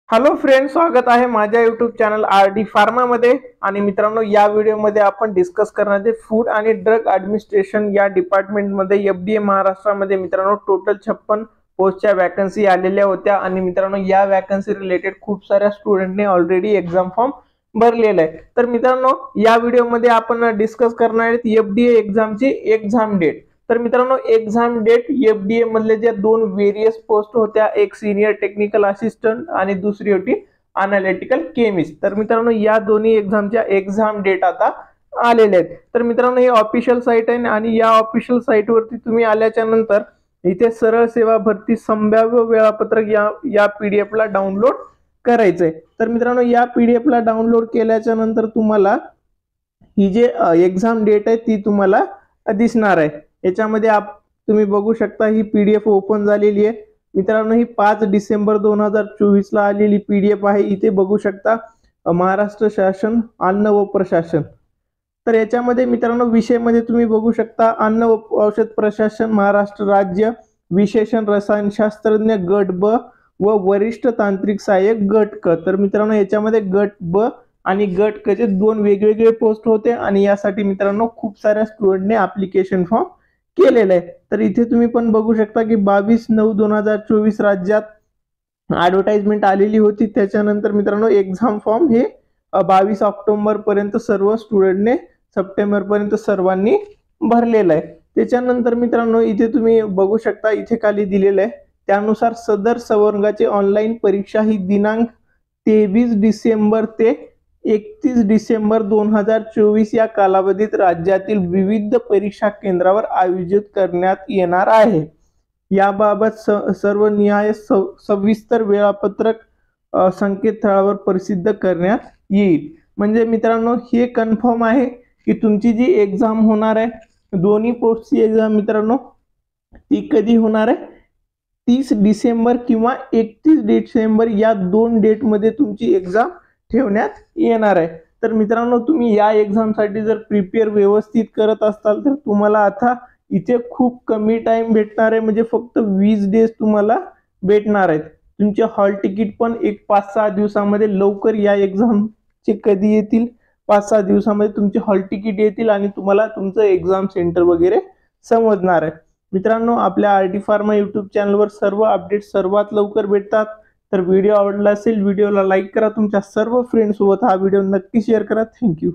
Hello friends, स्वागत आहे माझ्या यूट्यूब चॅनल आरडी फार्मा मध्ये। आणि मित्रांनो, या व्हिडिओमध्ये आपण डिस्कस करणार आहे फूड आणि ड्रग ॲडमिनिस्ट्रेशन या डिपार्टमेंट मध्ये एफडीए महाराष्ट्रामध्ये मित्रांनो टोटल 56 पोस्टच्या वॅकन्सी आलेल्या होत्या। आणि मित्रांनो, या वॅकन्सी रिलेटेड खूप साऱ्या स्टुडंटने ऑलरेडी एक्झाम फॉर्म भरलेला आहे। तर मित्रांनो, या व्हिडिओमध्ये आपण डिस्कस करणार आहेत एफडीए एक्झामची एक्झाम डेट। तर मित्रांनो, एक्झाम डेट एफडीए मधले जे दोन वेरियस पोस्ट होत्या, एक सीनियर टेक्निकल असिस्टंट आणि दुसरी होती अनालिटिकल केमिस्ट। तर मित्रांनो, या दोन्ही एक्झामच्या एक्झाम डेट आता आलेल्या आहेत। तर मित्रांनो, हे ऑफिशियल साइट आहे आणि या ऑफिशियल साइट वरती तुम्ही आल्याच्या नंतर इथे सरळ सेवा भरती संभाव्य वेळापत्रक या पीडीएफ ला डाउनलोड करायचंय। तर मित्रांनो, या पीडीएफ ला डाउनलोड केल्याच्या नंतर तुम्हाला ही जे एक्झाम डेट आहे ती तुम्हाला दिसणार आहे। याच्यामध्ये तुम्ही बघू शकता ही पीडीएफ ओपन झालेली आहे मित्रांनो। ही 5 डिसेंबर 2024 ला आलेली पीडीएफ आहे। इथे बघू शकता महाराष्ट्र शासन अन्न व प्रशासन। तर याच्यामध्ये मित्रांनो, विषय मध्ये तुम्ही बघू शकता अन्न व औषध प्रशासन महाराष्ट्र राज्य, विशेषण रसायनशास्त्रज्ञ गट ब व वरिष्ठ तांत्रिक सहाय्यक गट क। तर मित्रांनो, याच्यामध्ये गट ब आणि गट क चे दोन वेगवेगळे पोस्ट होते आणि यासाठी मित्रांनो खूप साऱ्या स्टुडंटने ऍप्लिकेशन फॉर्म केलेलं आहे। तर इथे तुम्ही पण बघू शकता की 22/9/2024 राज्यात ॲडव्हर्टाइजमेंट आलेली होती। त्याच्यानंतर मित्रांनो, एक्झाम फॉर्म हे 22 ऑक्टोबर पर्यंत सर्व स्टुडंटने, सप्टेंबर पर्यंत सर्वांनी भरलेलं आहे। त्याच्यानंतर मित्रांनो, इथे तुम्ही बघू शकता इथे खाली दिलेलं आहे त्यानुसार सदर संवर्गाची ऑनलाईन परीक्षा ही दिनांक 23 डिसेंबर ते 31 डिसेंबर 2024 या कालावधीत राज्यातील विविध परीक्षा केंद्रावर आयोजित करण्यात येणार आहे। याबाबत सर्व निहाय सविस्तर वेळापत्रक संकेतस्थळावर प्रसिद्ध करण्यात येईल। म्हणजे मित्रांनो, हे कन्फर्म आहे की तुमची जी एक्झाम होणार आहे दोन्ही पोस्टची एक्झाम मित्रांनो ती कधी होणार आहे, 30 डिसेंबर किंवा 31 डिसेंबर या दोन डेट मध्ये तुमची एक्झाम ठेवण्यात येणार आहे। तर मित्रांनो, तुम्ही या एक्झाम साठी जर प्रिपेअर व्यवस्थित करत असाल तर तुम्हाला आता इथे खूप कमी टाइम भेटणार आहे। म्हणजे फक्त 20 डेज तुम्हाला भेटणार आहेत। तुमचे हॉल तिकीट पण एक 5-6 दिवसामध्ये लवकर या एक्झामचे कधी येतील, 5-6 दिवसामध्ये तुमचे हॉल तिकीट येतील आणि तुम्हाला तुमचं एक्झाम सेंटर वगैरे समजणार आहे। मित्रांनो, आपल्या आरडी फार्मा यूट्यूब चॅनलवर सर्व अपडेट सर्वात लवकर भेटतात। तर व्हिडिओ आवडला असेल व्हिडिओला लाईक करा, तुमच्या सर्व फ्रेंड्स सोबत हा व्हिडिओ नक्की शेअर करा। थँक्यू।